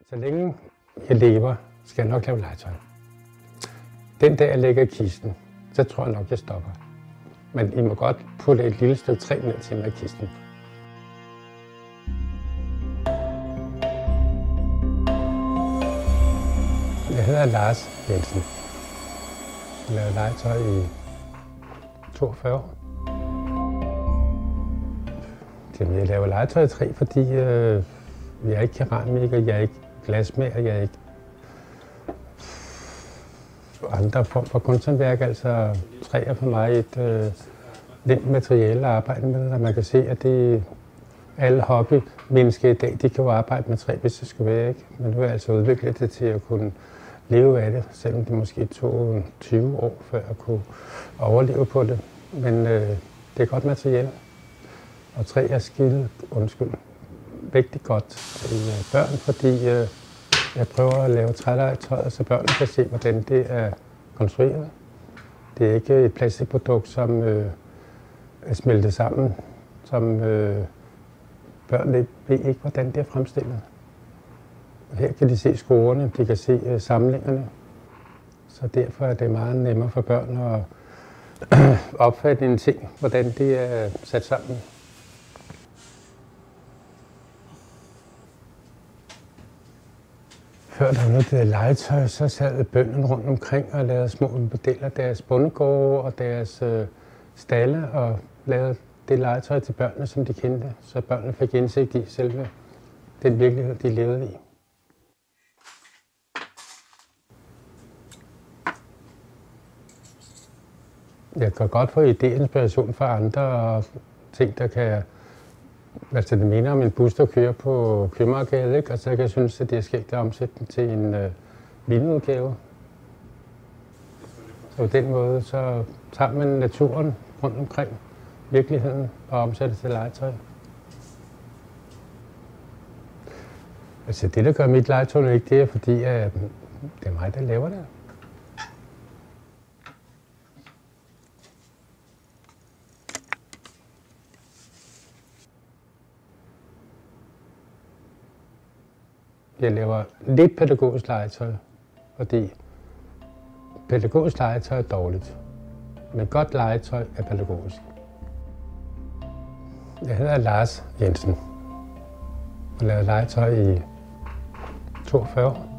Så længe jeg lever, skal jeg nok lave legetøj. Den dag jeg lægger i kisten, så tror jeg nok, jeg stopper. Men I må godt putte et lille stykke træ ned til mig i kisten. Jeg hedder Lars Jensen. Jeg lavede legetøj i 42 år. Jamen, jeg laver legetøj i træ, fordi jeg er ikke keramiker, jeg er ikke glasmager, jeg er ikke andre form for kunsthåndværk. Altså træ er for mig et nemt materiale at arbejde med, og man kan se, at det alle hobbymennesker i dag, de kan jo arbejde med træ, hvis det skal være, ikke? Men nu er jeg altså udviklet det til at kunne leve af det, selvom det måske tog 20 år før at kunne overleve på det. Men det er godt materiale. Og træ er vigtigt godt til børn, fordi jeg prøver at lave trælegetøj, så børnene kan se, hvordan det er konstrueret. Det er ikke et plastikprodukt, som er smeltet sammen, som børnene ved ikke, hvordan det er fremstillet. Her kan de se skruerne, de kan se samlingerne, så derfor er det meget nemmere for børn at opfatte en ting, hvordan det er sat sammen. Før der var noget der legetøj, så sad bønderne rundt omkring og lavede små modeller af deres bondegårde og deres stalle og lavede det legetøj til børnene, som de kendte, så børnene fik indsigt i selve den virkelighed, de levede i. Jeg kan godt få idéinspiration fra andre og ting, der kan... Altså det minder om en bus, der kører på Købmagergade, ikke? Og så kan jeg synes, at det er skægt at omsætte den til en vinudgave. Så på den måde, så tager man naturen rundt omkring virkeligheden og omsætter det til legetøj. Altså det, der gør mit legetøj ikke, det er fordi, det er mig, der laver det. Jeg laver lidt pædagogisk legetøj, fordi pædagogisk legetøj er dårligt, men godt legetøj er pædagogisk. Jeg hedder Lars Jensen og laver legetøj i 42 år.